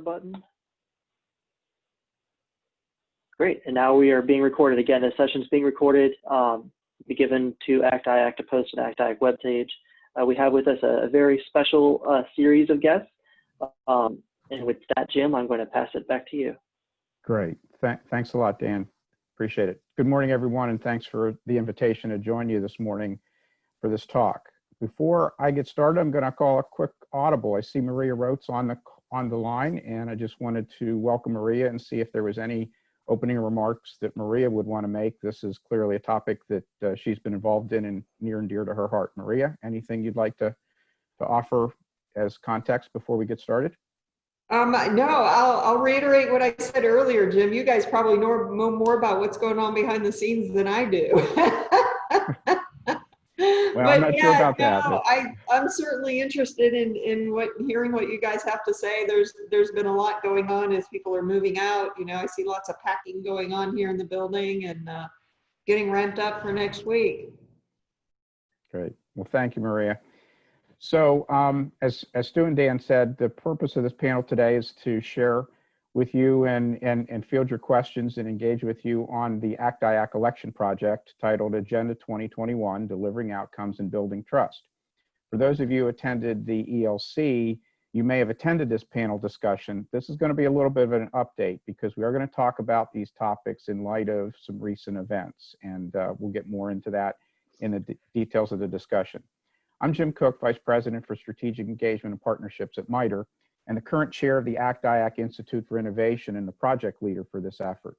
button. Great, and now we are being recorded. Again, this session is being recorded. Be given to ACT-IAC to post an ACT-IAC webpage. We have with us a very special series of guests. And with that, Jim, I'm going to pass it back to you. Great. Thanks a lot, Dan. Appreciate it. Good morning, everyone, and thanks for the invitation to join you this morning for this talk. Before I get started, I'm going to call a quick audible. I see Maria Rotes on the line, and I just wanted to welcome Maria and see if there was any opening remarks that Maria would want to make. This is clearly a topic that she's been involved in and near and dear to her heart. Maria, anything you'd like to offer as context before we get started? No, I'll reiterate what I said earlier, Jim. You guys probably know more about what's going on behind the scenes than I do. Well, but I'm not sure about that. But I'm certainly interested in hearing what you guys have to say. There's been a lot going on as people are moving out. You know, I see lots of packing going on here in the building and getting ramped up for next week. Great. Well, thank you, Maria. So as Stu and Dan said, the purpose of this panel today is to share with you and field your questions and engage with you on the ACT-IAC election project titled Agenda 2021, Delivering Outcomes and Building Trust. For those of you who attended the ELC, you may have attended this panel discussion. This is going to be a little bit of an update because we are going to talk about these topics in light of some recent events, and we'll get more into that in the details of the discussion. I'm Jim Cook, Vice President for Strategic Engagement and Partnerships at MITRE, and the current chair of the ACT-IAC Institute for Innovation and the project leader for this effort.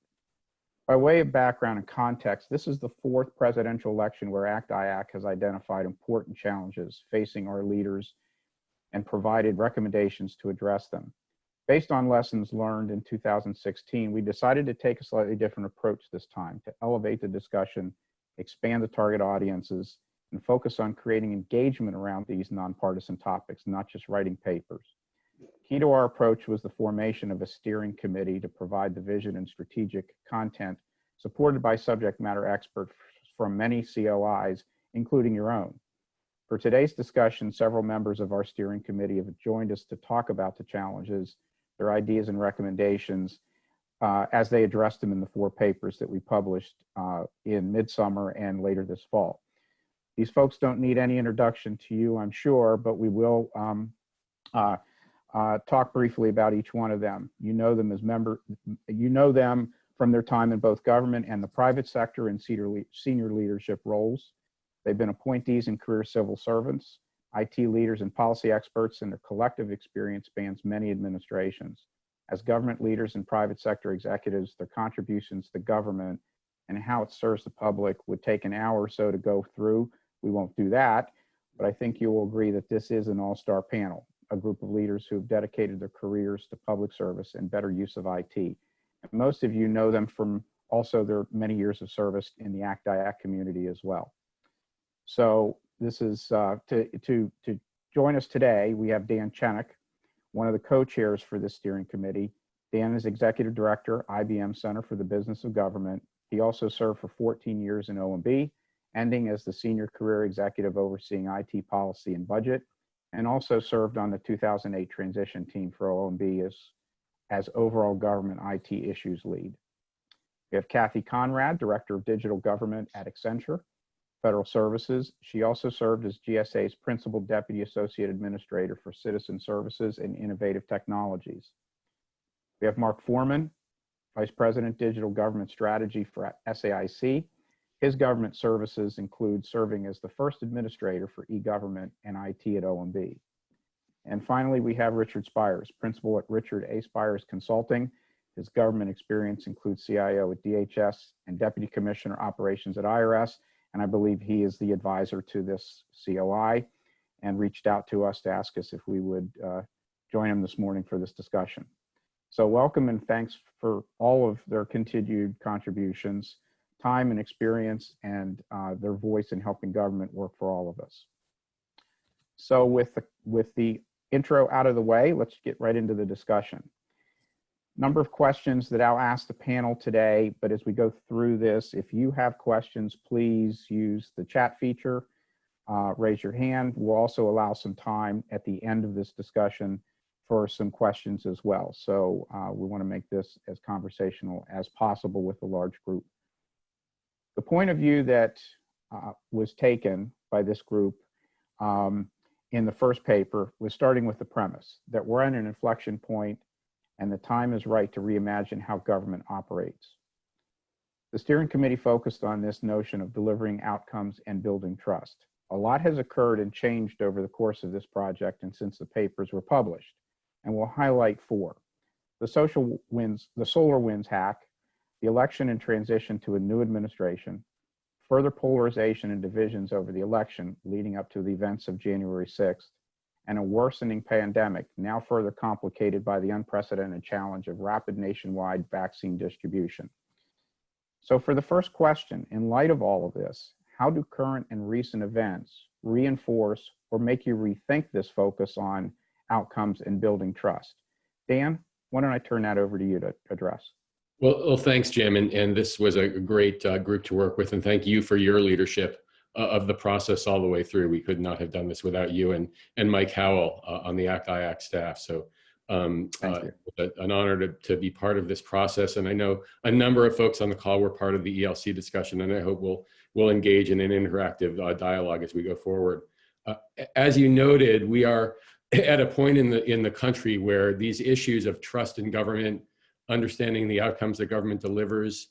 By way of background and context, this is the fourth presidential election where ACT-IAC has identified important challenges facing our leaders and provided recommendations to address them. Based on lessons learned in 2016, we decided to take a slightly different approach this time to elevate the discussion, expand the target audiences, and focus on creating engagement around these nonpartisan topics, not just writing papers. Key to our approach was the formation of a steering committee to provide the vision and strategic content supported by subject matter experts from many COIs, including your own. For today's discussion, several members of our steering committee have joined us to talk about the challenges, their ideas and recommendations as they addressed them in the 4 papers that we published in midsummer and later this fall. These folks don't need any introduction to you, I'm sure, but we will talk briefly about each one of them. You know them as from their time in both government and the private sector in senior leadership roles. They've been appointees and career civil servants, IT leaders and policy experts, and their collective experience spans many administrations. As government leaders and private sector executives, their contributions to government and how it serves the public would take an hour or so to go through. We won't do that, but I think you will agree that this is an all-star panel, a group of leaders who have dedicated their careers to public service and better use of IT. And most of you know them from also their many years of service in the ACT-IAC community as well. So this is to join us today, we have Dan Chenok, one of the co-chairs for this steering committee. Dan is Executive Director, IBM Center for the Business of Government. He also served for 14 years in OMB, ending as the Senior Career Executive overseeing IT policy and budget, and also served on the 2008 transition team for OMB as overall government IT issues lead. We have Kathy Conrad, Director of Digital Government at Accenture Federal Services. She also served as GSA's Principal Deputy Associate Administrator for Citizen Services and Innovative Technologies. We have Mark Forman, Vice President, Digital Government Strategy for SAIC. His government services include serving as the first administrator for e-government and IT at OMB. And finally, we have Richard Spires, Principal at Richard A. Spires Consulting. His government experience includes CIO at DHS and Deputy Commissioner Operations at IRS, and I believe he is the advisor to this COI and reached out to us to ask us if we would join him this morning for this discussion. So welcome and thanks for all of their continued contributions, time and experience, and their voice in helping government work for all of us. So with the intro out of the way, let's get right into the discussion. Number of questions that I'll ask the panel today, but as we go through this, if you have questions, please use the chat feature, raise your hand. We'll also allow some time at the end of this discussion for some questions as well. So we want to make this as conversational as possible with a large group. The point of view that was taken by this group in the first paper was starting with the premise that we're at an inflection point and the time is right to reimagine how government operates. The steering committee focused on this notion of delivering outcomes and building trust. A lot has occurred and changed over the course of this project and since the papers were published, and we'll highlight 4. The SolarWinds hack, the election and transition to a new administration, further polarization and divisions over the election leading up to the events of January 6th, and a worsening pandemic, now further complicated by the unprecedented challenge of rapid nationwide vaccine distribution. So for the first question, in light of all of this, how do current and recent events reinforce or make you rethink this focus on outcomes and building trust? Dan, why don't I turn that over to you to address? Well, thanks, Jim. And this was a great group to work with. And thank you for your leadership of the process all the way through. We could not have done this without you and Mike Howell on the ACT-IAC staff. So an honor to be part of this process. And I know a number of folks on the call were part of the ELC discussion, and I hope we'll engage in an interactive dialogue as we go forward. As you noted, we are at a point in the country where these issues of trust in government, understanding the outcomes that government delivers,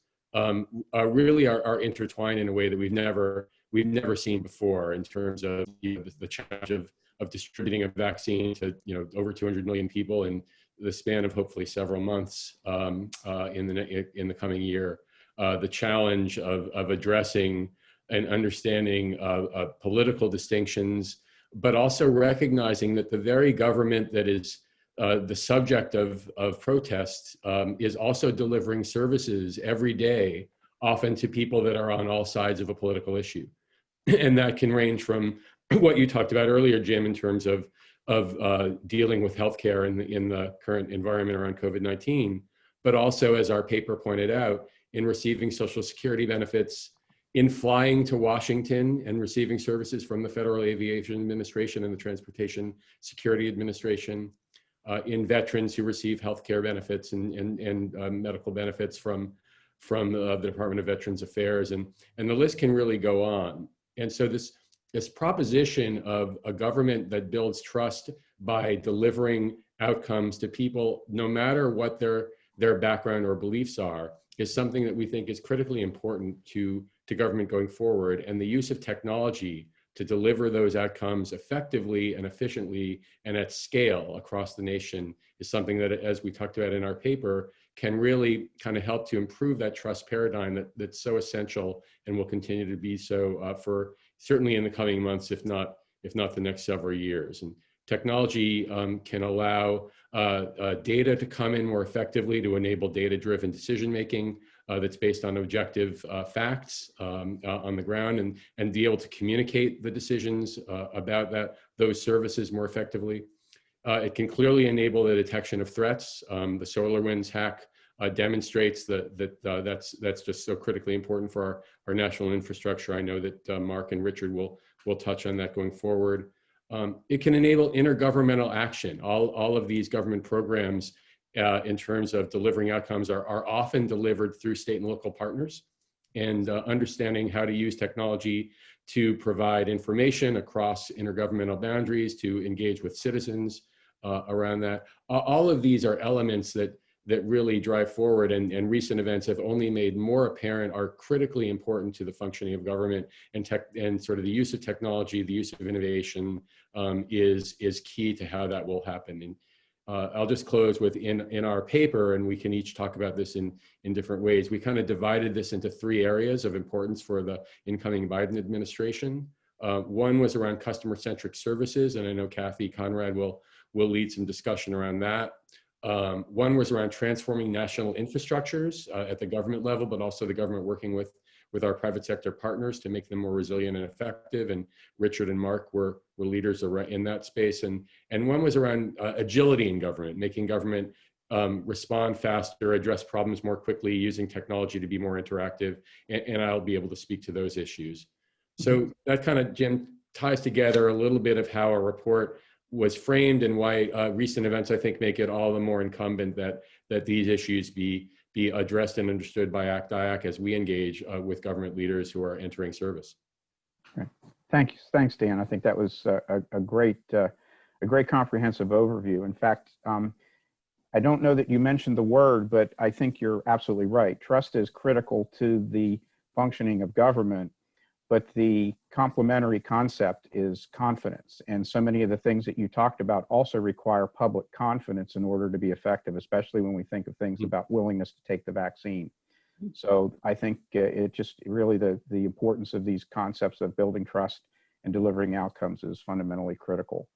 really are intertwined in a way that we've never seen before in terms of the challenge of distributing a vaccine to over 200 million people in the span of hopefully several months in the coming year. The challenge of addressing and understanding political distinctions, but also recognizing that the very government that is the subject of protests is also delivering services every day, often to people that are on all sides of a political issue. And that can range from what you talked about earlier, Jim, in terms of dealing with healthcare in the current environment around COVID-19, but also, as our paper pointed out, in receiving Social Security benefits, in flying to Washington and receiving services from the Federal Aviation Administration and the Transportation Security Administration, in veterans who receive healthcare benefits and medical benefits from the Department of Veterans Affairs, and the list can really go on. And so this proposition of a government that builds trust by delivering outcomes to people, no matter what their background or beliefs are, is something that we think is critically important to government going forward. And the use of technology to deliver those outcomes effectively and efficiently and at scale across the nation is something that, as we talked about in our paper, can really kind of help to improve that trust paradigm that's so essential and will continue to be so for certainly in the coming months, if not the next several years. And technology can allow data to come in more effectively to enable data-driven decision-making that's based on objective facts on the ground and be able to communicate the decisions about those services more effectively. It can clearly enable the detection of threats. The SolarWinds hack demonstrates that's just so critically important for our national infrastructure. I know that Mark and Richard will touch on that going forward. It can enable intergovernmental action. All of these government programs in terms of delivering outcomes are often delivered through state and local partners, and understanding how to use technology to provide information across intergovernmental boundaries, to engage with citizens around that. All of these are elements that really drive forward, and recent events have only made more apparent are critically important to the functioning of government, and sort of the use of technology, the use of innovation is key to how that will happen. And I'll just close with in our paper, and we can each talk about this in different ways. We kind of divided this into 3 areas of importance for the incoming Biden administration. One was around customer-centric services, and I know Kathy Conrad will lead some discussion around that. One was around transforming national infrastructures at the government level, but also the government working with our private sector partners to make them more resilient and effective. And Richard and Mark were leaders in that space. And one was around agility in government, making government respond faster, address problems more quickly, using technology to be more interactive. And I'll be able to speak to those issues. So that kind of, Jim, ties together a little bit of how our report was framed, and why recent events, I think, make it all the more incumbent that these issues be addressed and understood by ACT-IAC as we engage with government leaders who are entering service. Okay. Thanks, Dan. I think that was a great comprehensive overview. In fact, I don't know that you mentioned the word, but I think you're absolutely right. Trust is critical to the functioning of government, but the complementary concept is confidence. And so many of the things that you talked about also require public confidence in order to be effective, especially when we think of things about willingness to take the vaccine. So I think it just really the importance of these concepts of building trust and delivering outcomes is fundamentally critical.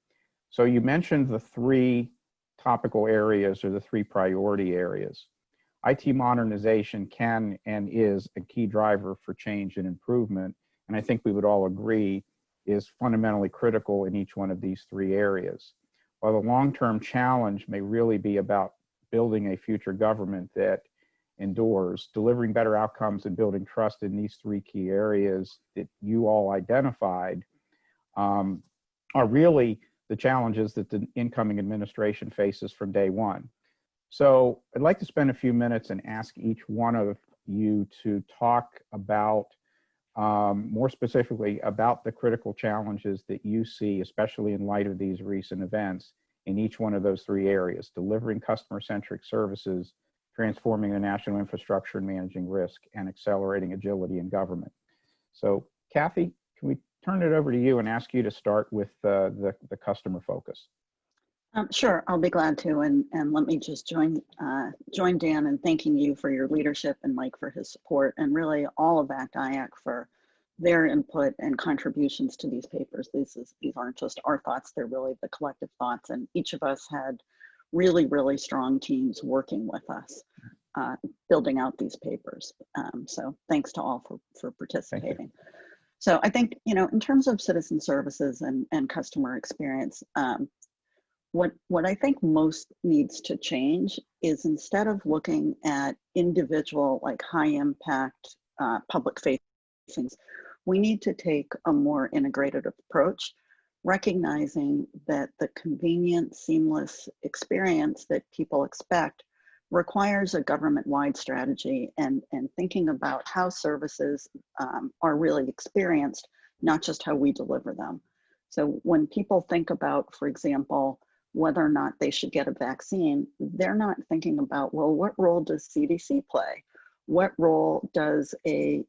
So you mentioned the three topical areas, or the three priority areas. IT modernization can and is a key driver for change and improvement, and I think we would all agree is fundamentally critical in each one of these three areas. While the long-term challenge may really be about building a future government that endures, delivering better outcomes and building trust in these three key areas that you all identified are really the challenges that the incoming administration faces from day one. So I'd like to spend a few minutes and ask each one of you to talk about, more specifically, about the critical challenges that you see, especially in light of these recent events, in each one of those three areas: delivering customer-centric services, transforming the national infrastructure and managing risk, and accelerating agility in government. So Kathy, can we turn it over to you and ask you to start with the customer focus? Sure, I'll be glad to, and let me just join Dan in thanking you for your leadership and Mike for his support, and really all of ACT-IAC for their input and contributions to these papers. These aren't just our thoughts, they're really the collective thoughts, and each of us had really, really strong teams working with us, building out these papers. So thanks to all for participating. So I think, in terms of citizen services and customer experience, what I think most needs to change is, instead of looking at individual, like high impact public facings, we need to take a more integrated approach, recognizing that the convenient, seamless experience that people expect requires a government-wide strategy, and thinking about how services are really experienced, not just how we deliver them. So when people think about, for example, whether or not they should get a vaccine, they're not thinking about, well, what role does CDC play? What role does a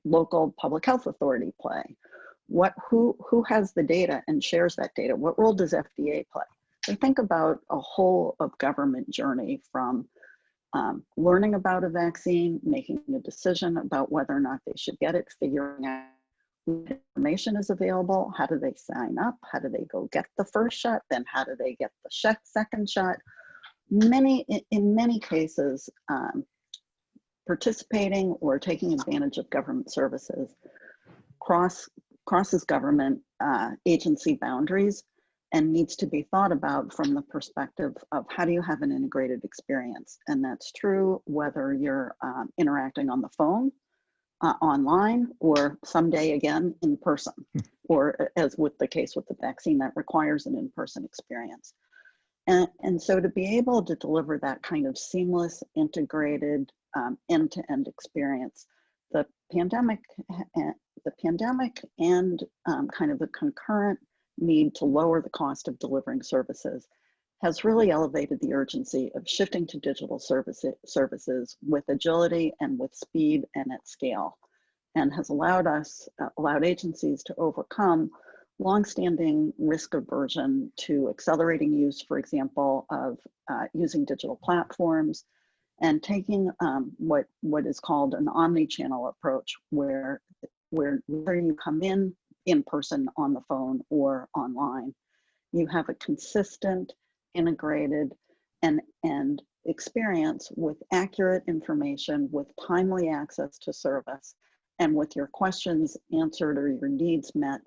local public health authority play? Who has the data and shares that data? What role does FDA play? They think about a whole of government journey, from learning about a vaccine, making a decision about whether or not they should get it, figuring out what information is available, how do they sign up, how do they go get the first shot, then how do they get the second shot. In many cases, participating or taking advantage of government services crosses government agency boundaries, and needs to be thought about from the perspective of how do you have an integrated experience. And that's true whether you're interacting on the phone, online, or someday again in person, or as with the case with the vaccine, that requires an in-person experience. And so to be able to deliver that kind of seamless, integrated, end-to-end experience, the pandemic and kind of the concurrent need to lower the cost of delivering services has really elevated the urgency of shifting to digital services with agility and with speed and at scale, and has allowed agencies to overcome longstanding risk aversion to accelerating use, for example, of using digital platforms, and taking what is called an omni-channel approach, where whether you come in person, on the phone, or online, you have a consistent, integrated, and experience with accurate information, with timely access to service, and with your questions answered or your needs met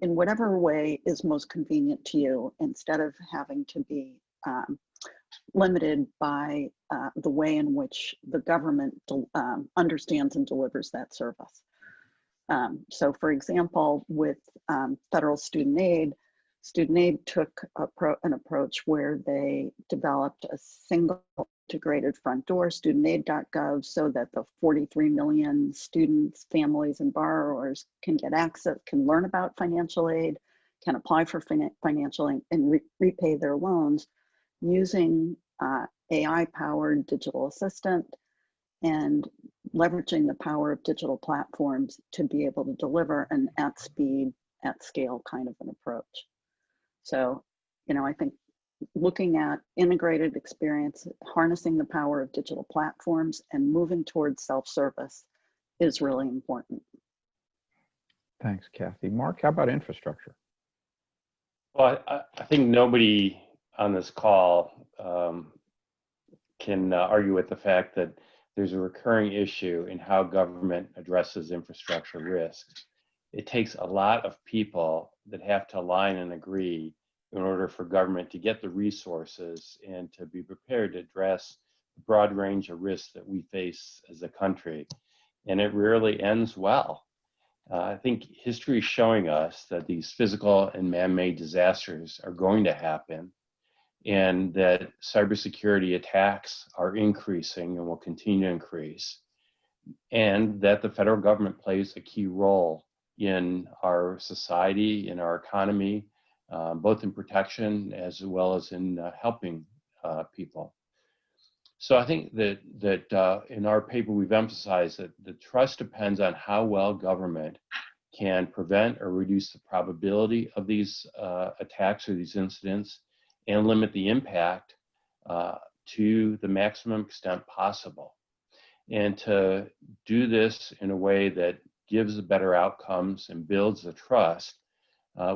in whatever way is most convenient to you, instead of having to be limited by the way in which the government understands and delivers that service. So for example, with federal student aid, Student Aid took an approach where they developed a single integrated front door, studentaid.gov, so that the 43 million students, families, and borrowers can get access, can learn about financial aid, can apply for financial aid, and repay their loans using AI-powered digital assistant and leveraging the power of digital platforms to be able to deliver an at speed, at scale kind of an approach. So, you know, I think looking at integrated experience, harnessing the power of digital platforms and moving towards self-service is really important. Thanks, Kathy. Mark, how about infrastructure? Well, I think nobody on this call can argue with the fact that there's a recurring issue in how government addresses infrastructure risks. It takes a lot of people that have to align and agree in order for government to get the resources and to be prepared to address the broad range of risks that we face as a country. And it rarely ends well. I think history is showing us that these physical and man-made disasters are going to happen, and that cybersecurity attacks are increasing and will continue to increase, and that the federal government plays a key role in our society, in our economy, both in protection as well as in helping people. So I think that in our paper we've emphasized that the trust depends on how well government can prevent or reduce the probability of these attacks or these incidents and limit the impact to the maximum extent possible. And to do this in a way that gives the better outcomes and builds the trust,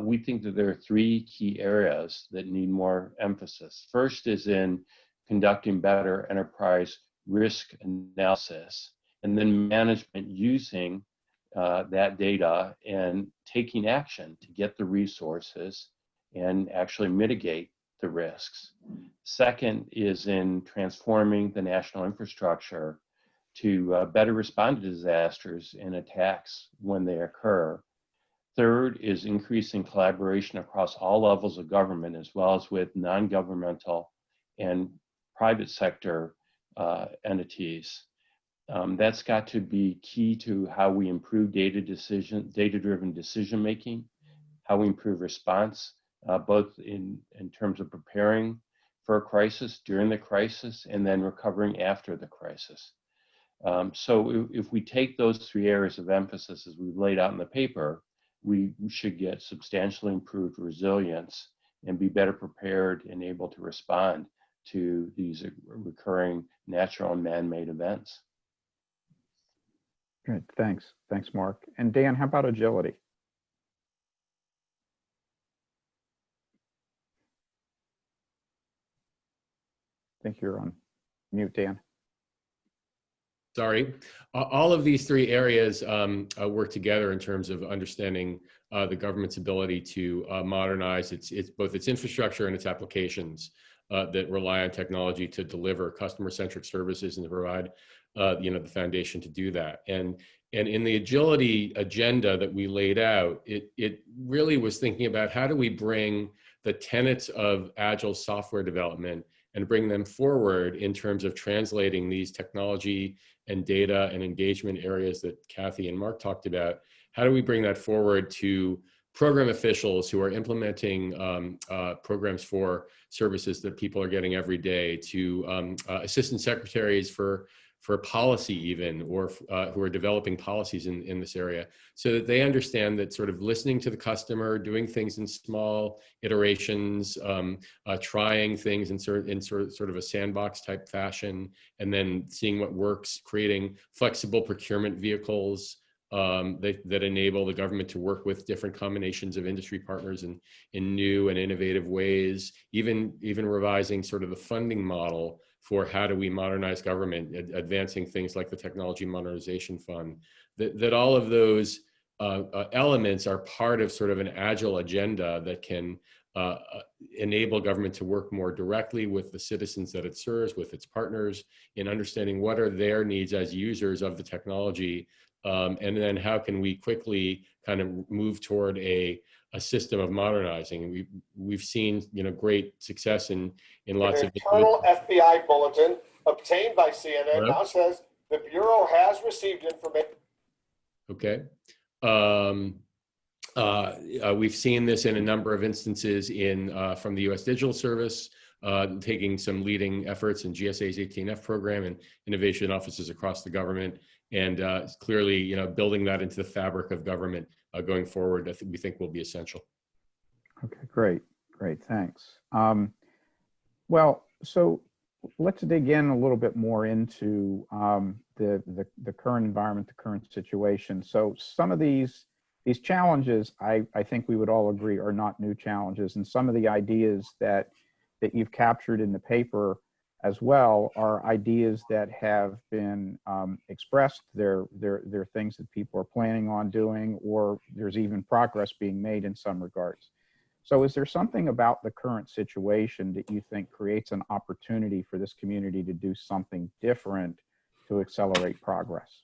we think that there are three key areas that need more emphasis. First is in conducting better enterprise risk analysis, and then management using that data and taking action to get the resources and actually mitigate the risks. Second is in transforming the national infrastructure to better respond to disasters and attacks when they occur. Third is increasing collaboration across all levels of government, as well as with non-governmental and private sector entities. That's got to be key to how we improve data-driven decision-making, how we improve response, both in terms of preparing for a crisis, during the crisis, and then recovering after the crisis. So if we take those three areas of emphasis as we've laid out in the paper, we should get substantially improved resilience and be better prepared and able to respond to these recurring natural and man-made events. Great, thanks. Thanks, Mark. And Dan, how about agility? I think you're on mute, Dan. Sorry. All of these three areas work together in terms of understanding the government's ability to modernize both its infrastructure and its applications that rely on technology to deliver customer-centric services and to provide the foundation to do that. And in the agility agenda that we laid out, it really was thinking about how do we bring the tenets of agile software development and bring them forward in terms of translating these technology and data and engagement areas that Kathy and Mark talked about. How do we bring that forward to program officials who are implementing programs for services that people are getting every day, to assistant secretaries for policy even, or who are developing policies in this area, so that they understand that sort of listening to the customer, doing things in small iterations, trying things in sort of a sandbox type fashion, and then seeing what works, creating flexible procurement vehicles that enable the government to work with different combinations of industry partners in new and innovative ways, even revising sort of the funding model for how do we modernize government, advancing things like the Technology Modernization Fund, that all of those elements are part of sort of an agile agenda that can enable government to work more directly with the citizens that it serves, with its partners, in understanding what are their needs as users of the technology, and then how can we quickly kind of move toward a a system of modernizing. And we've seen, you know, great success in lots of internal FBI bulletin obtained by CNN Hello? now says the Bureau has received information. Okay. We've seen this in a number of instances in from the U.S. Digital Service, taking some leading efforts in GSA's 18F program and innovation offices across the government, and clearly, you know, building that into the fabric of government going forward, we think will be essential. Okay, great, thanks. Well, so let's dig in a little bit more into the current environment, the current situation. So some of these challenges, I think we would all agree, are not new challenges, and some of the ideas that you've captured in the paper as well are ideas that have been expressed. They're things that people are planning on doing, or there's even progress being made in some regards. So is there something about the current situation that you think creates an opportunity for this community to do something different to accelerate progress?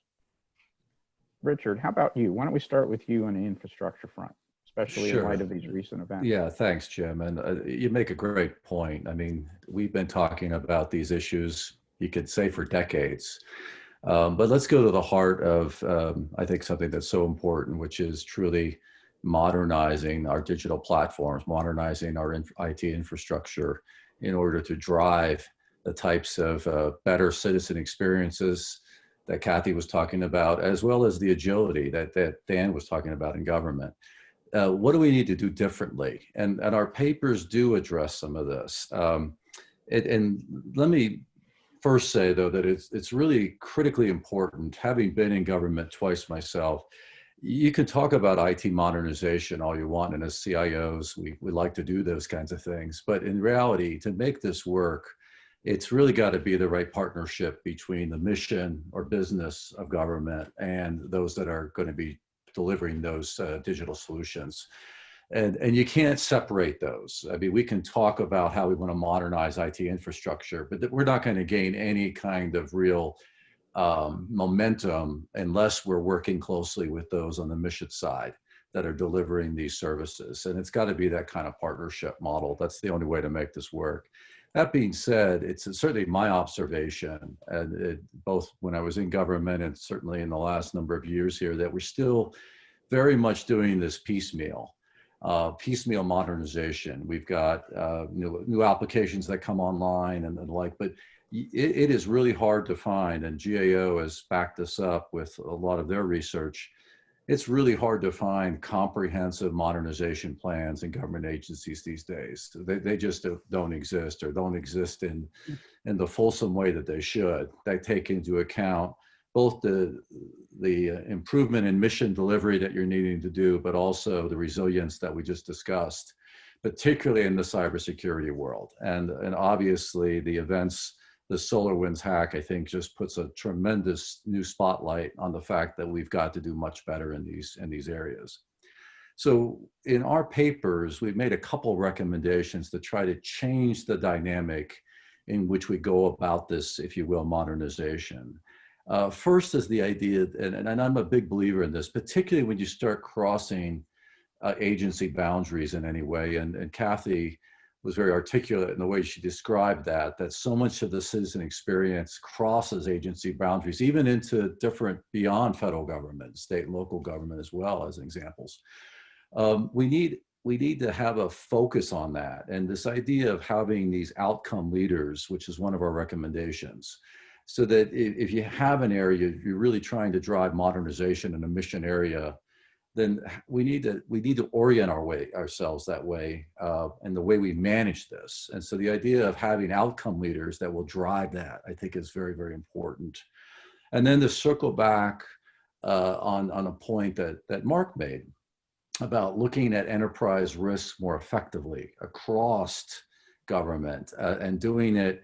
Richard, how about you? Why don't we start with you on the infrastructure front, especially in light of these recent events? Yeah, thanks, Jim. And you make a great point. I mean, we've been talking about these issues, you could say, for decades. But let's go to the heart of, I think, something that's so important, which is truly modernizing our digital platforms, modernizing our IT infrastructure in order to drive the types of better citizen experiences that Kathy was talking about, as well as the agility that Dan was talking about in government. What do we need to do differently? And our papers do address some of this. And let me first say, though, that it's really critically important, having been in government twice myself. You can talk about IT modernization all you want, and as CIOs, we like to do those kinds of things. But in reality, to make this work, it's really got to be the right partnership between the mission or business of government and those that are going to be delivering those digital solutions. And you can't separate those. I mean, we can talk about how we want to modernize IT infrastructure, but we're not going to gain any kind of real momentum unless we're working closely with those on the mission side that are delivering these services. And it's got to be that kind of partnership model. That's the only way to make this work. That being said, it's certainly my observation, and both when I was in government and certainly in the last number of years here, that we're still very much doing this piecemeal modernization. We've got new applications that come online and the like, but it is really hard to find, and GAO has backed this up with a lot of their research. It's really hard to find comprehensive modernization plans in government agencies these days. They just don't exist, or don't exist in the fulsome way that they should. They take into account both the improvement in mission delivery that you're needing to do, but also the resilience that we just discussed, particularly in the cybersecurity world. And obviously the events, the SolarWinds hack, I think, just puts a tremendous new spotlight on the fact that we've got to do much better in these areas. So in our papers, we've made a couple recommendations to try to change the dynamic in which we go about this, if you will, modernization. First is the idea, and I'm a big believer in this, particularly when you start crossing agency boundaries in any way, and Kathy was very articulate in the way she described that so much of the citizen experience crosses agency boundaries, even into different beyond federal government, state and local government as well, as examples. We need to have a focus on that. And this idea of having these outcome leaders, which is one of our recommendations, so that if you have an area, you're really trying to drive modernization in a mission area, then we need to orient ourselves that way, and the way we manage this. And so the idea of having outcome leaders that will drive that, I think, is very, very important. And then to circle back on a point that Mark made about looking at enterprise risks more effectively across government and doing it.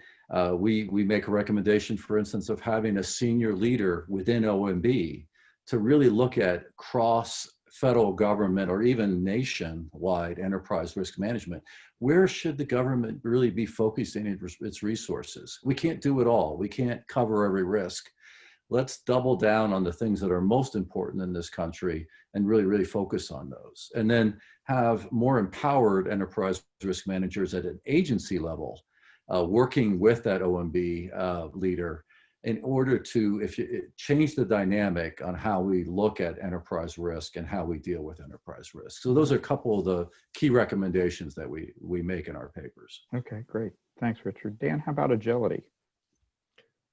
We make a recommendation, for instance, of having a senior leader within OMB to really look at cross federal government or even nationwide enterprise risk management. Where should the government really be focusing its resources? We can't do it all. We can't cover every risk. let's double down on the things that are most important in this country and really, really focus on those. And then have more empowered enterprise risk managers at an agency level, working with that OMB leader in order to change the dynamic on how we look at enterprise risk and how we deal with enterprise risk. So those are a couple of the key recommendations that we make in our papers. Okay, great. Thanks, Richard. Dan, how about agility?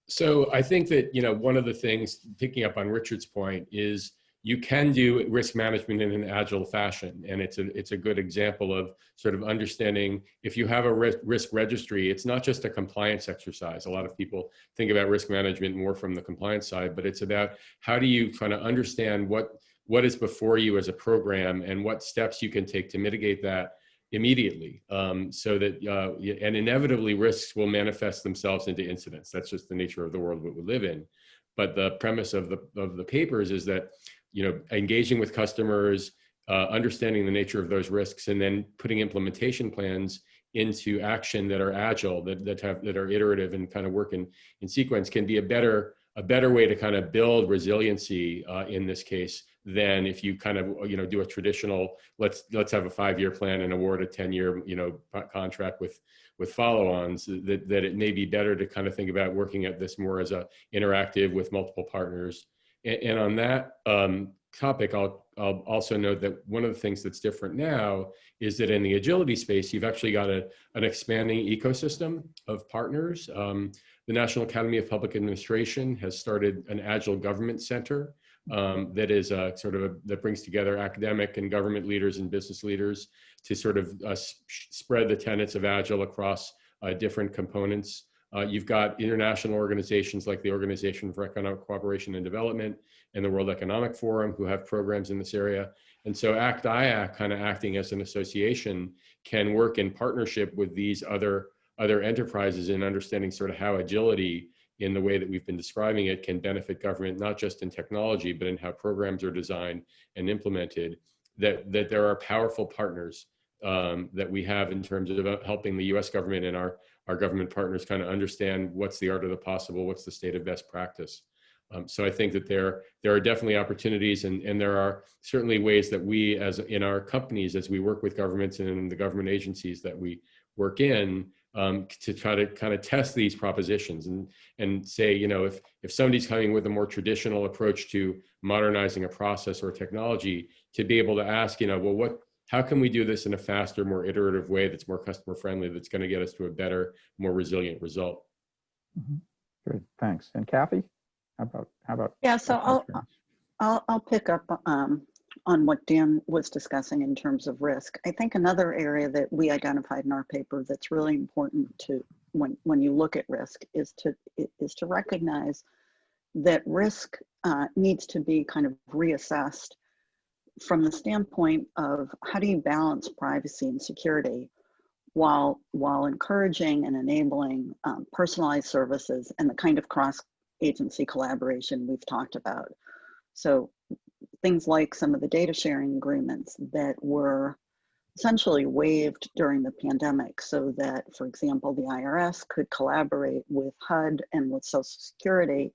So I think that, one of the things, picking up on Richard's point, is you can do risk management in an agile fashion. And it's a good example of sort of understanding, if you have a risk registry, it's not just a compliance exercise. A lot of people think about risk management more from the compliance side, but it's about how do you kind of understand what is before you as a program and what steps you can take to mitigate that immediately, so that, and inevitably risks will manifest themselves into incidents. That's just the nature of the world that we live in. But the premise of the papers is that, engaging with customers, understanding the nature of those risks, and then putting implementation plans into action that are agile, that are iterative and kind of work in sequence, can be a better way to kind of build resiliency in this case than if you kind of do a traditional let's have a 5-year plan and award a 10-year contract with follow-ons. That it may be better to kind of think about working at this more as a interactive with multiple partners. And on that topic, I'll also note that one of the things that's different now is that in the agility space, you've actually got an expanding ecosystem of partners. The National Academy of Public Administration has started an Agile Government Center that is that brings together academic and government leaders and business leaders to sort of spread the tenets of Agile across different components. You've got international organizations like the Organization for Economic Cooperation and Development and the World Economic Forum who have programs in this area. And so ACT-IAC, kind of acting as an association, can work in partnership with these other enterprises in understanding sort of how agility, in the way that we've been describing it, can benefit government, not just in technology, but in how programs are designed and implemented, that there are powerful partners that we have in terms of helping the US government and our government partners kind of understand what's the art of the possible, what's the state of best practice. So I think that there are definitely opportunities, and there are certainly ways that we, as in our companies, as we work with governments and in the government agencies that we work in, to try to kind of test these propositions and say, if somebody's coming with a more traditional approach to modernizing a process or technology, to be able to ask, how can we do this in a faster, more iterative way that's more customer friendly, that's going to get us to a better, more resilient result? Mm-hmm. Good, thanks. And Kathy, how about? Yeah, so I'll pick up on what Dan was discussing in terms of risk. I think another area that we identified in our paper that's really important to when you look at risk is to recognize that risk needs to be kind of reassessed from the standpoint of how do you balance privacy and security while encouraging and enabling personalized services and the kind of cross-agency collaboration we've talked about. So things like some of the data sharing agreements that were essentially waived during the pandemic so that, for example, the IRS could collaborate with HUD and with Social Security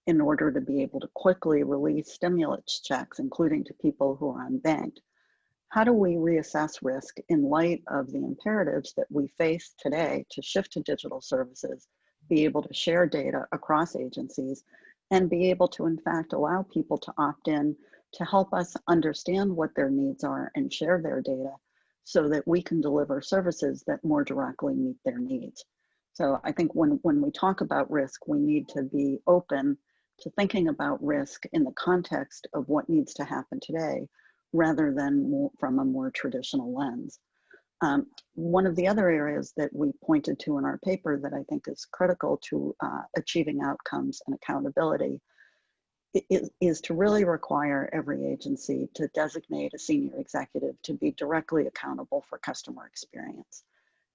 in order to be able to quickly release stimulus checks, including to people who are unbanked. How do we reassess risk in light of the imperatives that we face today to shift to digital services, be able to share data across agencies, and be able to, in fact, allow people to opt in to help us understand what their needs are and share their data so that we can deliver services that more directly meet their needs. So I think when we talk about risk, we need to be open to thinking about risk in the context of what needs to happen today, rather than from a more traditional lens. One of the other areas that we pointed to in our paper that I think is critical to achieving outcomes and accountability is to really require every agency to designate a senior executive to be directly accountable for customer experience,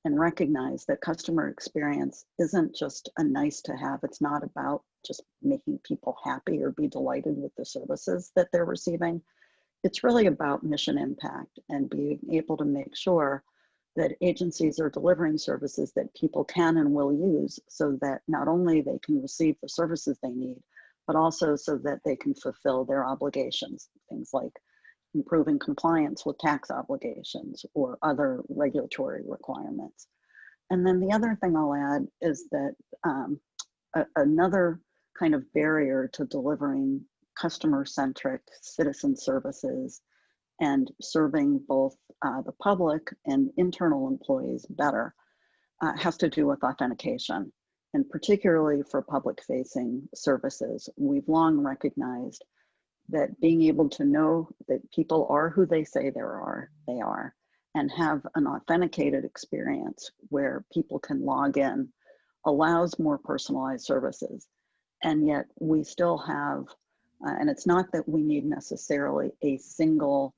and recognize that customer experience isn't just a nice to have. It's not about just making people happy or be delighted with the services that they're receiving. It's really about mission impact and being able to make sure that agencies are delivering services that people can and will use so that not only they can receive the services they need, but also so that they can fulfill their obligations, things like improving compliance with tax obligations or other regulatory requirements. And then the other thing I'll add is that another kind of barrier to delivering customer-centric citizen services and serving both the public and internal employees better has to do with authentication. And particularly for public-facing services, we've long recognized that being able to know that people are who they say they are, and have an authenticated experience where people can log in allows more personalized services. And yet we still have, and it's not that we need necessarily a single,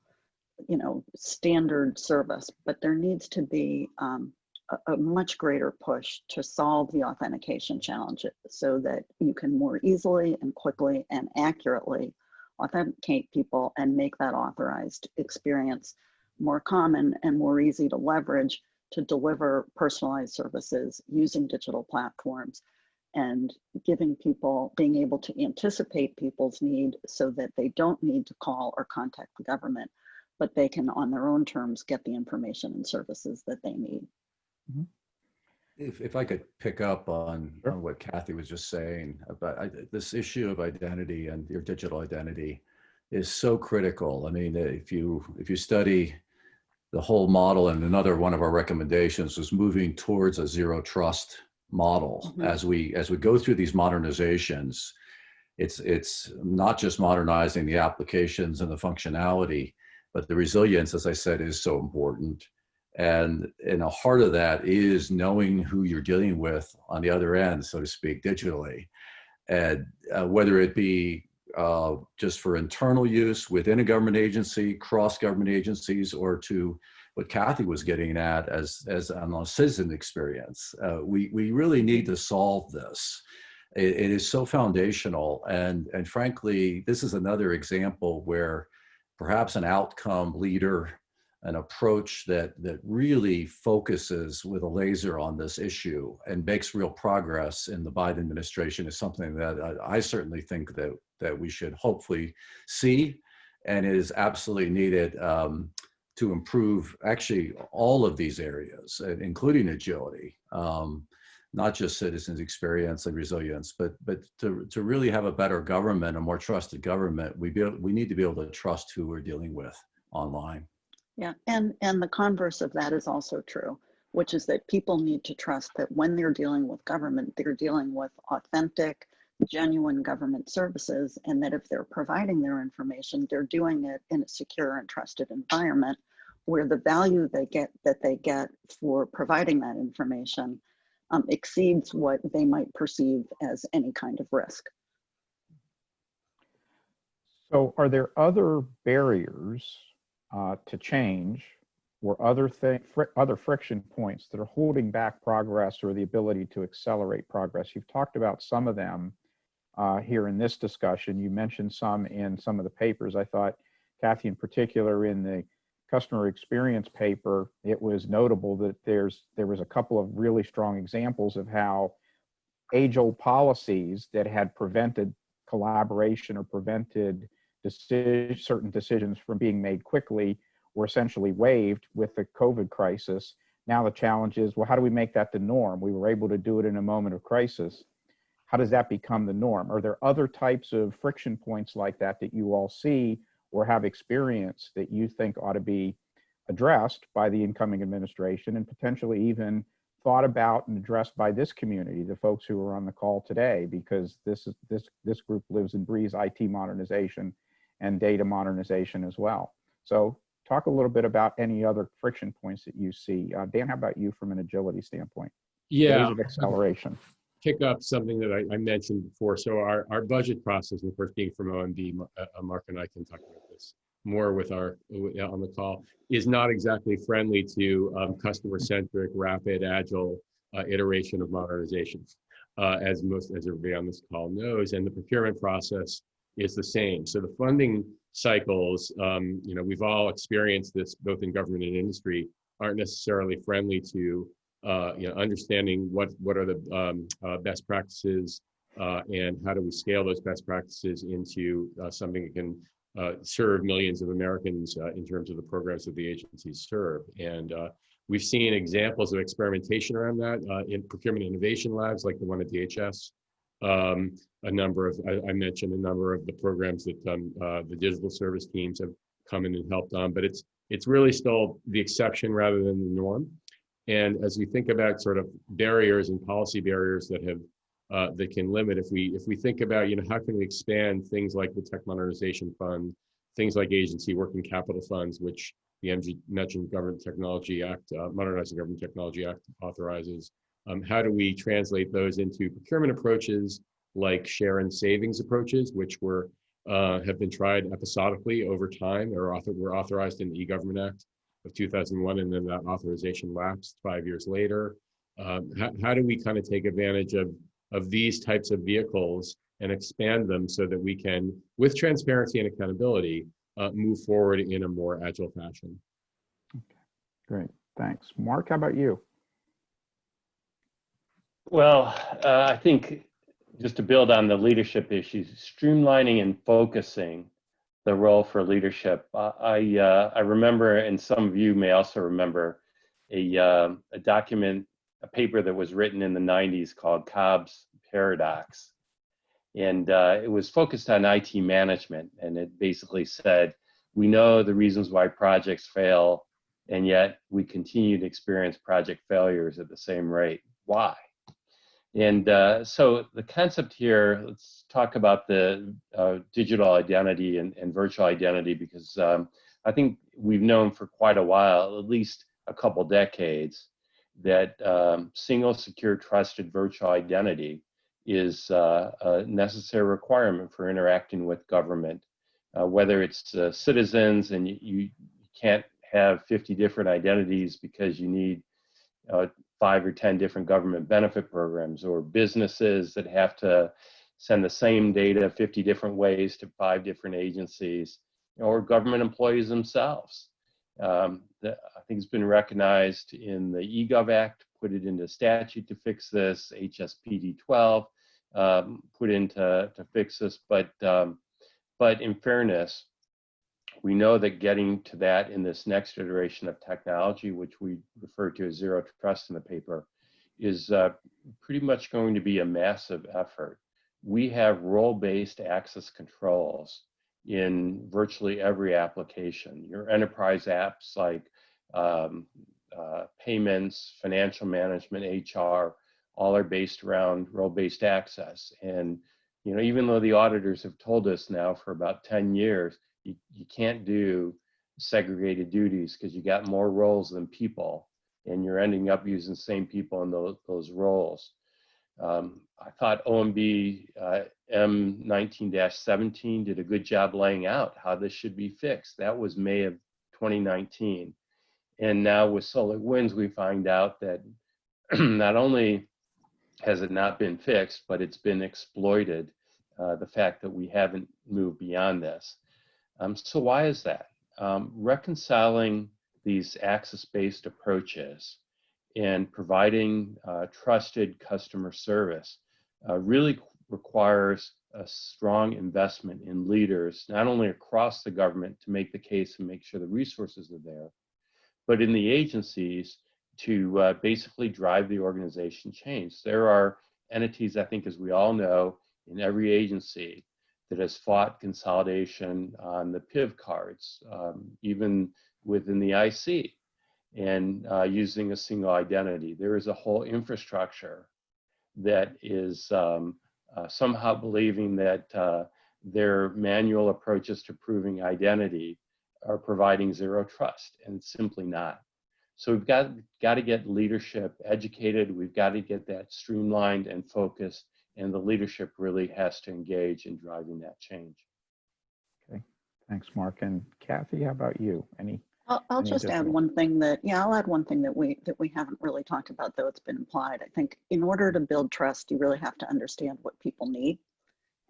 standard service, but there needs to be a much greater push to solve the authentication challenge so that you can more easily and quickly and accurately authenticate people and make that authorized experience more common and more easy to leverage to deliver personalized services using digital platforms and giving people, being able to anticipate people's need so that they don't need to call or contact the government, but they can on their own terms get the information and services that they need. Mm-hmm. If I could pick up on what Kathy was just saying about this issue of identity and your digital identity is so critical. I mean, if you study the whole model, and another one of our recommendations was moving towards a zero trust model. Mm-hmm. As we go through these modernizations, it's not just modernizing the applications and the functionality, but the resilience, as I said, is so important. And a heart of that is knowing who you're dealing with on the other end, so to speak, digitally. And whether it be just for internal use within a government agency, cross-government agencies, or to what Kathy was getting at as on a citizen experience. We really need to solve this. It is so foundational. And frankly, this is another example where perhaps an outcome leader, an approach that really focuses with a laser on this issue and makes real progress in the Biden administration is something that I certainly think that we should hopefully see, and is absolutely needed to improve actually all of these areas, including agility, not just citizens' experience and resilience, but to really have a better government, a more trusted government, we need to be able to trust who we're dealing with online. Yeah, and the converse of that is also true, which is that people need to trust that when they're dealing with government, they're dealing with authentic, genuine government services, and that if they're providing their information, they're doing it in a secure and trusted environment where the value they get for providing that information exceeds what they might perceive as any kind of risk. So are there other barriers to change or other friction points that are holding back progress or the ability to accelerate progress? You've talked about some of them here in this discussion. You mentioned some in some of the papers. I thought, Kathy, in particular, in the customer experience paper, it was notable that there was a couple of really strong examples of how age-old policies that had prevented collaboration or prevented certain decisions from being made quickly were essentially waived with the COVID crisis. Now the challenge is, well, how do we make that the norm? We were able to do it in a moment of crisis. How does that become the norm? Are there other types of friction points like that you all see or have experienced that you think ought to be addressed by the incoming administration and potentially even thought about and addressed by this community, the folks who are on the call today, because this group lives and breathes IT modernization and data modernization as well. So talk a little bit about any other friction points that you see. Dan, how about you from an agility standpoint? Yeah. Ways of acceleration. Pick up something that I mentioned before. So our budget process, and of course being from OMB, Mark and I can talk about this more with on the call, is not exactly friendly to customer-centric, rapid, agile iteration of modernization, as everybody on this call knows. And the procurement process is the same. So the funding cycles, we've all experienced this both in government and industry, aren't necessarily friendly to understanding what are the best practices and how do we scale those best practices into something that can serve millions of Americans in terms of the programs that the agencies serve. And we've seen examples of experimentation around that in procurement innovation labs like the one at DHS. I mentioned a number of the programs that the digital service teams have come in and helped on, but it's really still the exception rather than the norm. And as we think about sort of barriers and policy barriers that have that can limit, if we think about, how can we expand things like the Tech Modernization Fund, things like agency working capital funds, which the MG mentioned Government Technology Act, Modernizing Government Technology Act authorizes. How do we translate those into procurement approaches like share and savings approaches, which have been tried episodically over time, or were authorized in the E-Government Act of 2001, and then that authorization lapsed 5 years later. How do we kind of take advantage of these types of vehicles and expand them so that we can, with transparency and accountability, move forward in a more agile fashion? Okay, great, thanks. Mark, how about you? Well, I think just to build on the leadership issues, streamlining and focusing the role for leadership. I remember, and some of you may also remember, a document, a paper that was written in the 90s called COBS Paradox. And it was focused on IT management. And it basically said, we know the reasons why projects fail, and yet we continue to experience project failures at the same rate. Why? And so the concept here, let's talk about the digital identity and virtual identity, because I think we've known for quite a while, at least a couple decades, that single, secure, trusted virtual identity is a necessary requirement for interacting with government, whether it's citizens and you can't have 50 different identities because you need 5 or 10 different government benefit programs, or businesses that have to send the same data 50 different ways to 5 different agencies, or government employees themselves. I think it's been recognized in the eGov Act, put it into statute to fix this, HSPD 12 put in to fix this, but in fairness, we know that getting to that in this next iteration of technology, which we refer to as zero trust in the paper, is pretty much going to be a massive effort. We have role-based access controls in virtually every application. Your enterprise apps like payments, financial management, HR, all are based around role-based access. And even though the auditors have told us now for about 10 years, you can't do segregated duties because you got more roles than people, and you're ending up using the same people in those roles. I thought OMB M19-17 did a good job laying out how this should be fixed. That was May of 2019. And now with SolarWinds, we find out that not only has it not been fixed, but it's been exploited, the fact that we haven't moved beyond this. So why is that? Reconciling these access-based approaches and providing trusted customer service really requires a strong investment in leaders, not only across the government to make the case and make sure the resources are there, but in the agencies to basically drive the organization change. There are entities, I think, as we all know, in every agency that has fought consolidation on the PIV cards, even within the IC, and using a single identity. There is a whole infrastructure that is somehow believing that their manual approaches to proving identity are providing zero trust, and it's simply not. So we've got to get leadership educated. We've got to get that streamlined and focused, and the leadership really has to engage in driving that change. Okay, thanks, Mark. And Kathy, how about you? I'll just add one thing I'll add one thing that we haven't really talked about, though it's been implied. I think in order to build trust, you really have to understand what people need.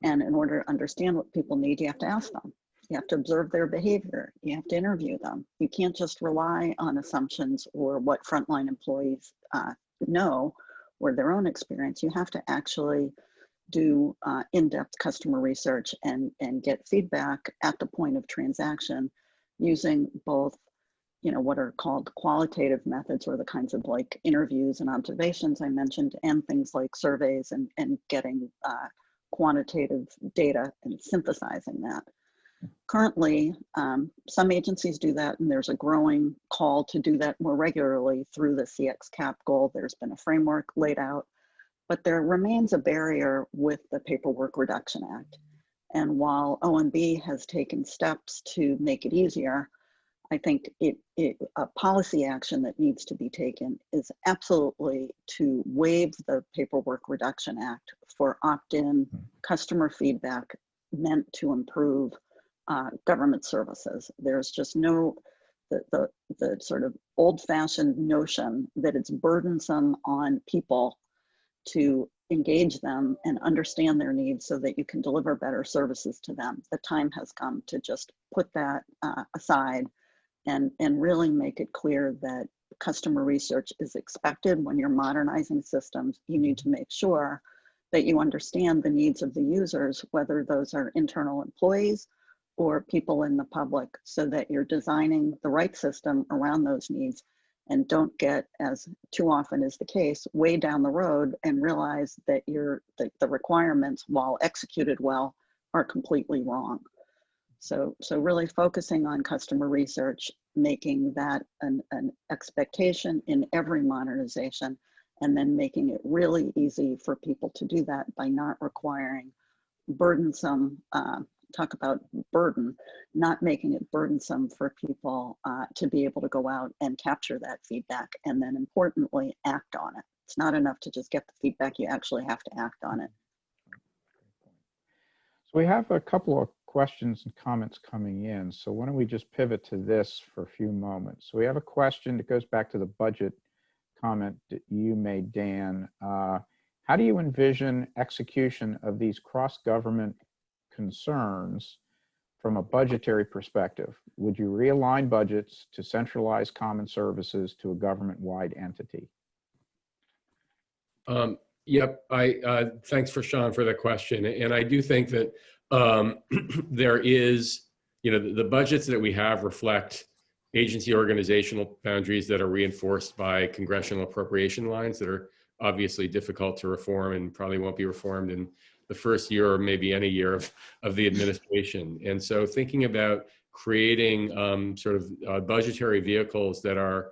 And in order to understand what people need, you have to ask them. You have to observe their behavior. You have to interview them. You can't just rely on assumptions or what frontline employees know or their own experience. You have to actually do in-depth customer research and get feedback at the point of transaction using both, you know, what are called qualitative methods, or the kinds of like interviews and observations I mentioned, and things like surveys and getting quantitative data and synthesizing that. Currently, some agencies do that, and there's a growing call to do that more regularly through the CX CAP goal. There's been a framework laid out, but there remains a barrier with the Paperwork Reduction Act. And while OMB has taken steps to make it easier, I think a policy action that needs to be taken is absolutely to waive the Paperwork Reduction Act for opt-in customer feedback meant to improve government services. There's just no, the sort of old-fashioned notion that it's burdensome on people to engage them and understand their needs so that you can deliver better services to them. The time has come to just put that aside and really make it clear that customer research is expected when you're modernizing systems. You need to make sure that you understand the needs of the users, whether those are internal employees or people in the public, so that you're designing the right system around those needs, and don't get, as too often is the case, way down the road and realize that the requirements, while executed well, are completely wrong. So really focusing on customer research, making that an expectation in every modernization, and then making it really easy for people to do that by not requiring burdensome, talk about burden, not making it burdensome for people to be able to go out and capture that feedback, and then importantly, act on it. It's not enough to just get the feedback, you actually have to act on it. So we have a couple of questions and comments coming in. So why don't we just pivot to this for a few moments. So we have a question that goes back to the budget comment that you made, Dan. How do you envision execution of these cross-government concerns from a budgetary perspective? Would you realign budgets to centralize common services to a government-wide entity? Yep, thanks for Sean for the question. And I do think that there is, you know, the budgets that we have reflect agency organizational boundaries that are reinforced by congressional appropriation lines that are obviously difficult to reform and probably won't be reformed in the first year or maybe any year of the administration. And so thinking about creating sort of budgetary vehicles that are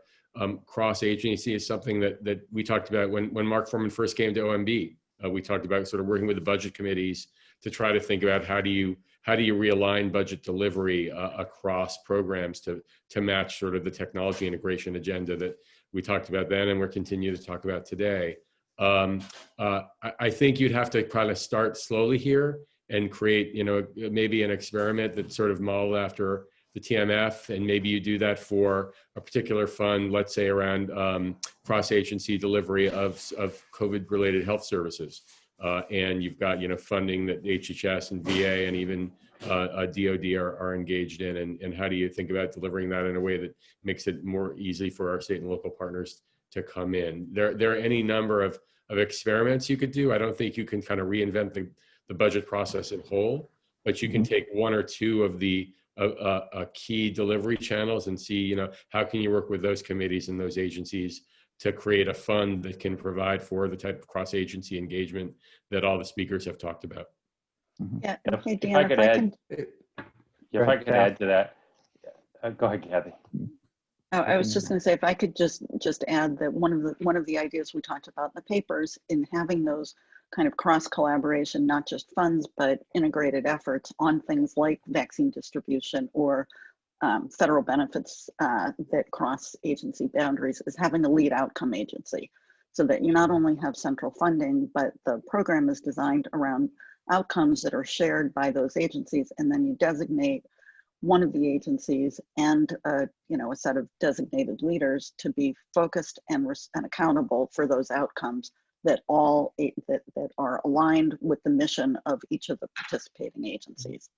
cross-agency is something that we talked about when Mark Forman first came to OMB. We talked about sort of working with the budget committees to try to think about how do you realign budget delivery across programs to match sort of the technology integration agenda that we talked about then and we're continuing to talk about today. I think you'd have to kind of start slowly here and create, you know, maybe an experiment that's sort of modeled after the TMF, and maybe you do that for a particular fund, let's say around cross-agency delivery of COVID-related health services. And you've got, you know, funding that HHS and VA and even DOD are engaged in, and how do you think about delivering that in a way that makes it more easy for our state and local partners to come in? There are any number of experiments you could do. I don't think you can kind of reinvent the budget process in whole, but you can take one or two of the key delivery channels and see, you know, how can you work with those committees and those agencies to create a fund that can provide for the type of cross-agency engagement that all the speakers have talked about. Yeah, okay, If Dan, I could add to that, go ahead, Kathy. Oh, I was just going to say, if I could just add that one of the ideas we talked about in the papers in having those kind of cross collaboration, not just funds, but integrated efforts on things like vaccine distribution or federal benefits that cross agency boundaries, is having a lead outcome agency, so that you not only have central funding, but the program is designed around outcomes that are shared by those agencies, and then you designate one of the agencies and you know, a set of designated leaders to be focused and accountable for those outcomes that that are aligned with the mission of each of the participating agencies.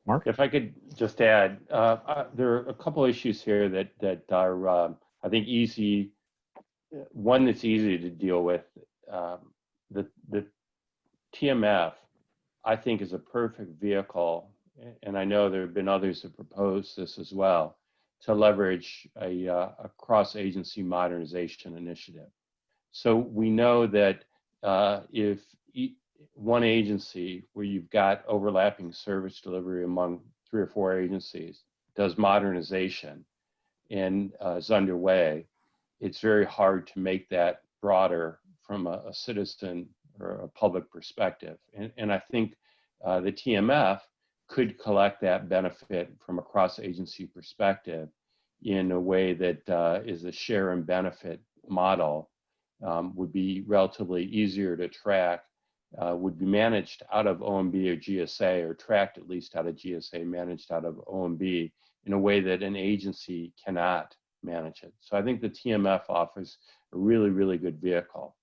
Mark? If I could just add, there are a couple issues here that are, I think, easy. One that's easy to deal with. The TMF, I think, is a perfect vehicle, and I know there have been others that proposed this as well, to leverage a cross-agency modernization initiative. So we know that if one agency where you've got overlapping service delivery among 3 or 4 agencies does modernization and is underway, it's very hard to make that broader from a citizen or a public perspective. And I think the TMF could collect that benefit from a cross-agency perspective in a way that is a share and benefit model, would be relatively easier to track, would be managed out of OMB or GSA, or tracked at least out of GSA, managed out of OMB in a way that an agency cannot manage it. So I think the TMF offers a really, really good vehicle.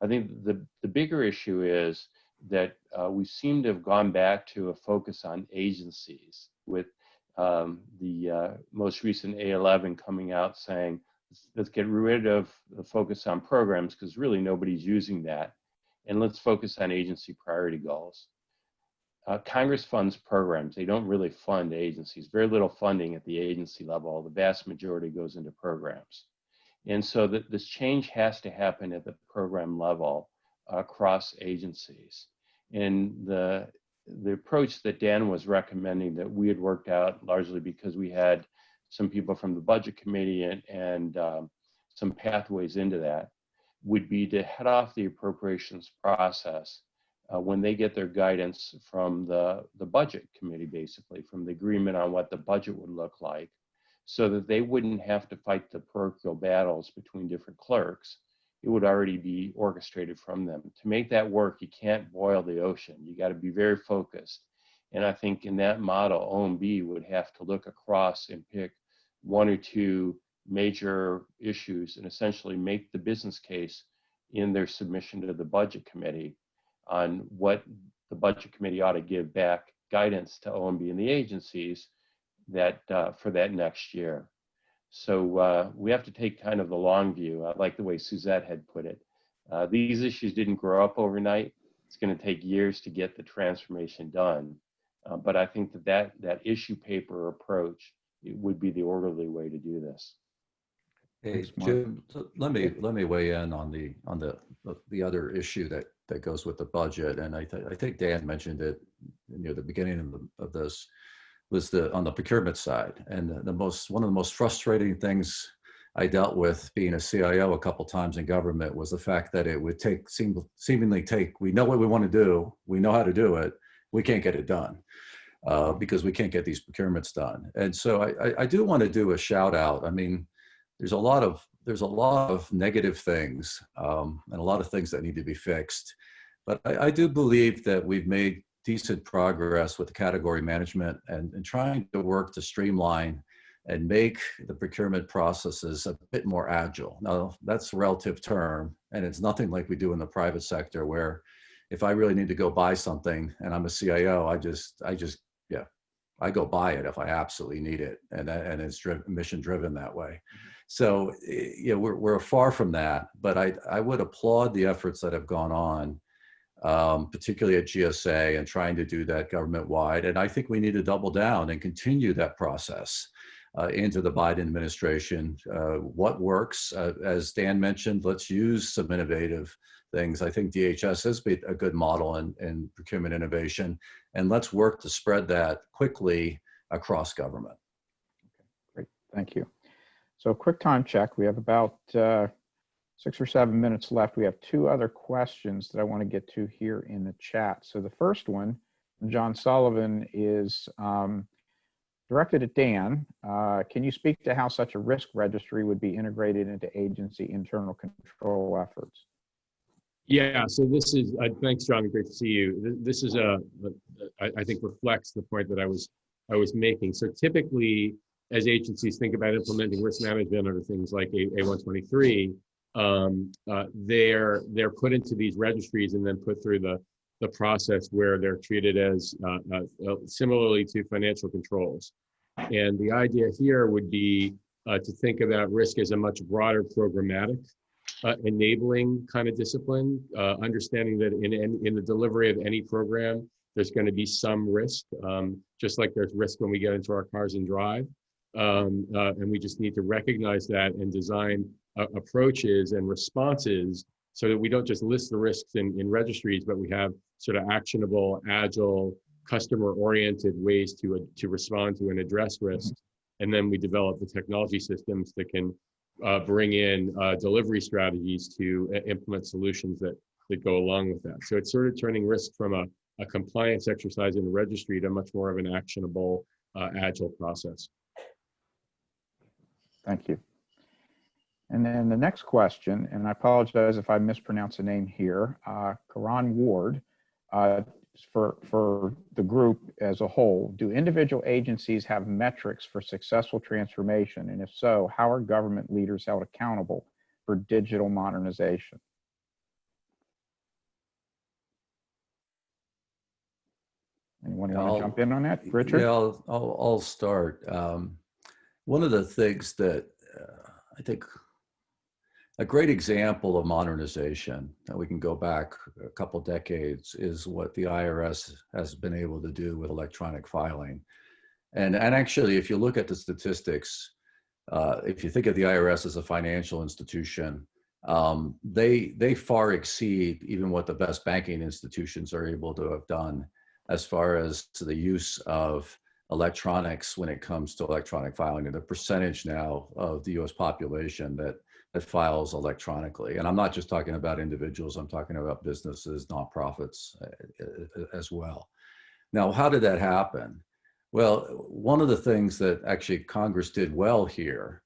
I think the bigger issue is that we seem to have gone back to a focus on agencies, with the most recent A11 coming out saying, let's get rid of the focus on programs, because really nobody's using that, and let's focus on agency priority goals. Congress funds programs. They don't really fund agencies. Very little funding at the agency level. The vast majority goes into programs. And so this change has to happen at the program level across agencies. And the approach that Dan was recommending, that we had worked out largely because we had some people from the budget committee and some pathways into that, would be to head off the appropriations process when they get their guidance from the budget committee, basically from the agreement on what the budget would look like, so that they wouldn't have to fight the parochial battles between different clerks. It would already be orchestrated from them. To make that work, you can't boil the ocean. You got to be very focused. And I think in that model, OMB would have to look across and pick 1 or 2 major issues and essentially make the business case in their submission to the budget committee on what the budget committee ought to give back guidance to OMB and the agencies that for that next year. So we have to take kind of the long view. I like the way Suzette had put it. These issues didn't grow up overnight. It's going to take years to get the transformation done. But I think that issue paper approach, it would be the orderly way to do this. Hey, Jim, let me weigh in on the other issue that goes with the budget, and I think Dan mentioned it near the beginning of this, was on the procurement side. And one of the most frustrating things I dealt with being a CIO a couple times in government was the fact that it would seemingly take, we know what we want to do, we know how to do it, we can't get it done because we can't get these procurements done. And so I do want to do a shout out. I mean, there's a lot of negative things and a lot of things that need to be fixed. But I do believe that we've made decent progress with the category management and trying to work to streamline and make the procurement processes a bit more agile. Now, that's a relative term, and it's nothing like we do in the private sector, where if I really need to go buy something and I'm a CIO, I go buy it if I absolutely need it, and it's mission driven that way. So we're far from that, but I would applaud the efforts that have gone on, particularly at GSA, and trying to do that government wide. And I think we need to double down and continue that process into the Biden administration. What works, as Dan mentioned, let's use some innovative things. I think DHS has been a good model in procurement innovation, and let's work to spread that quickly across government. Great, thank you. So quick time check. We have about 6 or 7 minutes left. We have 2 other questions that I want to get to here in the chat. So the first one, John Sullivan, is directed at Dan. Can you speak to how such a risk registry would be integrated into agency internal control efforts? Yeah, so this is, thanks, John, great to see you. This is I think reflects the point that I was making. So typically, as agencies think about implementing risk management under things like A123, they're put into these registries and then put through the process where they're treated as similarly to financial controls. And the idea here would be to think about risk as a much broader programmatic enabling kind of discipline, understanding that in the delivery of any program, there's going to be some risk, just like there's risk when we get into our cars and drive. And we just need to recognize that and design approaches and responses so that we don't just list the risks in registries, but we have sort of actionable, agile, customer-oriented ways to respond to and address risks. And then we develop the technology systems that can bring in delivery strategies to implement solutions that go along with that. So it's sort of turning risk from a compliance exercise in the registry to much more of an actionable, agile process. Thank you. And then the next question, and I apologize if I mispronounce the name here, Karan Ward, for the group as a whole, do individual agencies have metrics for successful transformation? And if so, how are government leaders held accountable for digital modernization? Anyone want to jump in on that? Richard? Yeah, I'll start. One of the things that I think a great example of modernization, that we can go back a couple decades, is what the IRS has been able to do with electronic filing. And actually, if you look at the statistics, if you think of the IRS as a financial institution, they far exceed even what the best banking institutions are able to have done as far as to the use of electronics when it comes to electronic filing, and the percentage now of the US population that files electronically. And I'm not just talking about individuals, I'm talking about businesses, nonprofits as well. Now, how did that happen? Well, one of the things that actually Congress did well here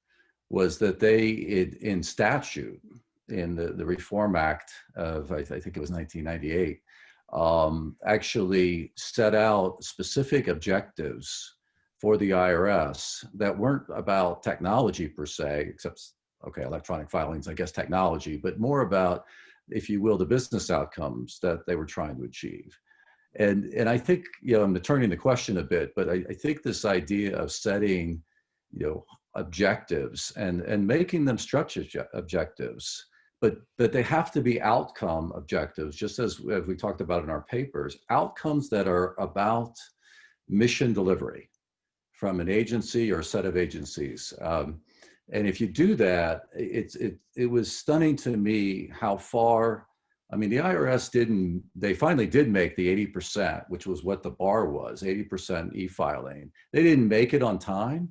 was that they, in statute, in the Reform Act of, I think it was 1998, actually set out specific objectives for the IRS that weren't about technology per se, except, okay, electronic filings, I guess technology, but more about, if you will, the business outcomes that they were trying to achieve. And I think, I'm turning the question a bit, but I think this idea of setting, objectives and making them stretch objectives, but they have to be outcome objectives, just as we talked about in our papers, outcomes that are about mission delivery from an agency or a set of agencies. And if you do that, it was stunning to me how far, I mean, the IRS they finally did make the 80%, which was what the bar was, 80% e-filing. They didn't make it on time,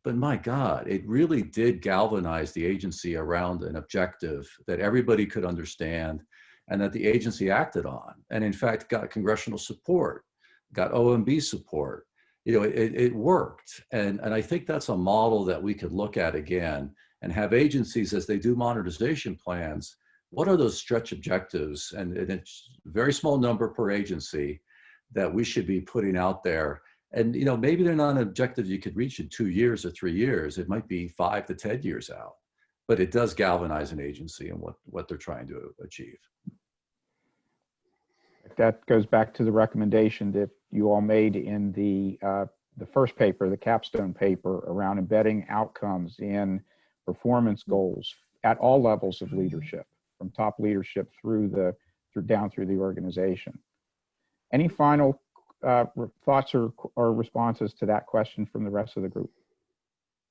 but my God, it really did galvanize the agency around an objective that everybody could understand and that the agency acted on. And in fact, got congressional support, got OMB support. It worked. And I think that's a model that we could look at again and have agencies, as they do modernization plans, what are those stretch objectives? And it's a very small number per agency that we should be putting out there. And maybe they're not an objective you could reach in 2 years or 3 years. It might be 5 to 10 years out, but it does galvanize an agency and what they're trying to achieve. That goes back to the recommendation that you all made in the first paper, the Capstone Paper, around embedding outcomes in performance goals at all levels of leadership, from top leadership down through the organization. Any final thoughts or responses to that question from the rest of the group?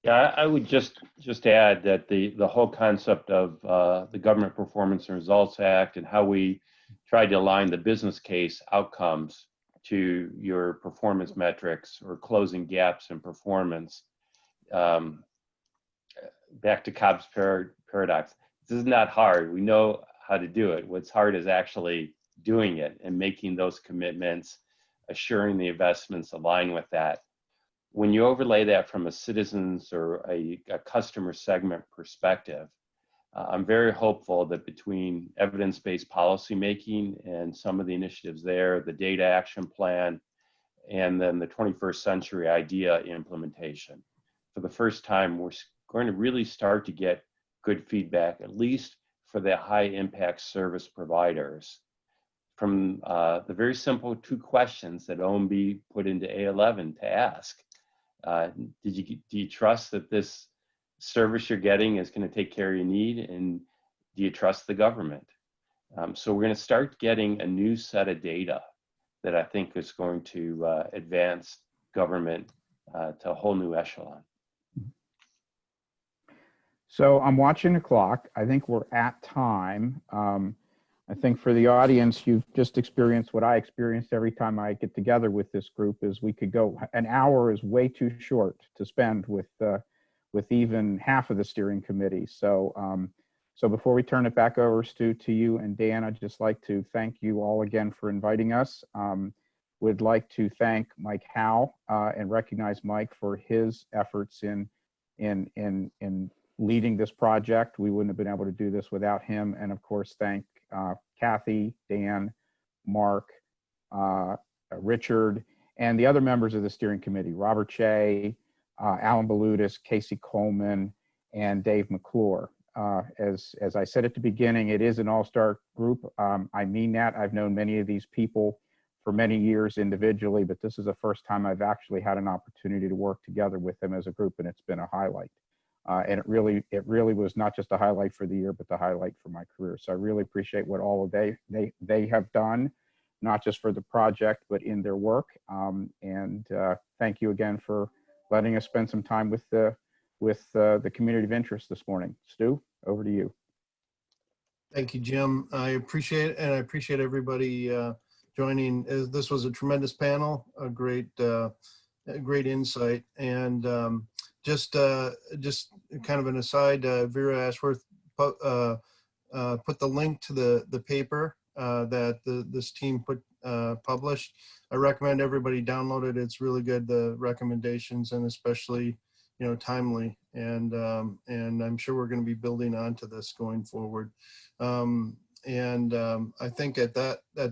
Yeah, I would just add that the whole concept of the Government Performance and Results Act and how we tried to align the business case outcomes to your performance metrics or closing gaps in performance. Back to COBS Paradox. This is not hard. We know how to do it. What's hard is actually doing it and making those commitments, assuring the investments align with that. When you overlay that from a citizens or a customer segment perspective, I'm very hopeful that between evidence-based policymaking and some of the initiatives there, the data action plan, and then the 21st century idea implementation, for the first time, we're going to really start to get good feedback, at least for the high impact service providers, from the very simple 2 questions that OMB put into A11 to ask. Do you trust that this service you're getting is going to take care of your need? And Do you trust the government? So we're going to start getting a new set of data that I think is going to advance government to a whole new echelon. So I'm watching the clock. I think we're at time. I think for the audience, you've just experienced what I experienced every time I get together with this group. Is we could go, an hour is way too short to spend with even half of the steering committee. So so before we turn it back over, Stu, to you and Dan, I'd just like to thank you all again for inviting us. Would like to thank Mike Howe and recognize Mike for his efforts in leading this project. We wouldn't have been able to do this without him. And of course, thank Kathy, Dan, Mark, Richard, and the other members of the steering committee, Robert Shea, Alan Baludis, Casey Coleman, and Dave McClure. As I said at the beginning, it is an all-star group. I mean that. I've known many of these people for many years individually, but this is the first time I've actually had an opportunity to work together with them as a group, and it's been a highlight. And it really was not just a highlight for the year, but the highlight for my career. So I really appreciate what all of they have done, not just for the project, but in their work. And thank you again for letting us spend some time with the community of interest this morning. Stu, over to you. Thank you, Jim. I appreciate it, and I appreciate everybody joining. This was a tremendous panel, a great insight, and just kind of an aside, Vera Ashworth put the link to the paper that this team published. I recommend everybody download it. It's really good, the recommendations, and especially, you know, timely. And I'm sure we're going to be building onto this going forward. I think at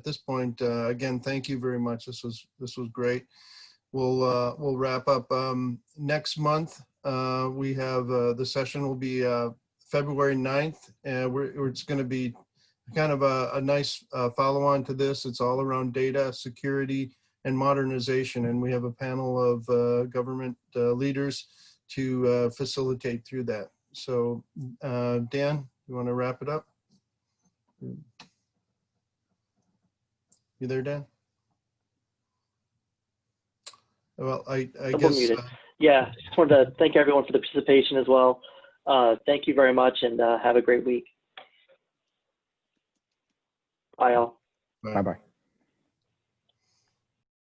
this point, again, thank you very much. This was great. We'll wrap up next month. We have the session will be February 9th, and it's going to be kind of a nice follow-on to this. It's all around data security and modernization, and we have a panel of government leaders to facilitate through that. So Dan, you want to wrap it up? You there, Dan? Well, I guess. Yeah, just wanted to thank everyone for the participation as well. Thank you very much, and have a great week. Bye, all. Bye-bye.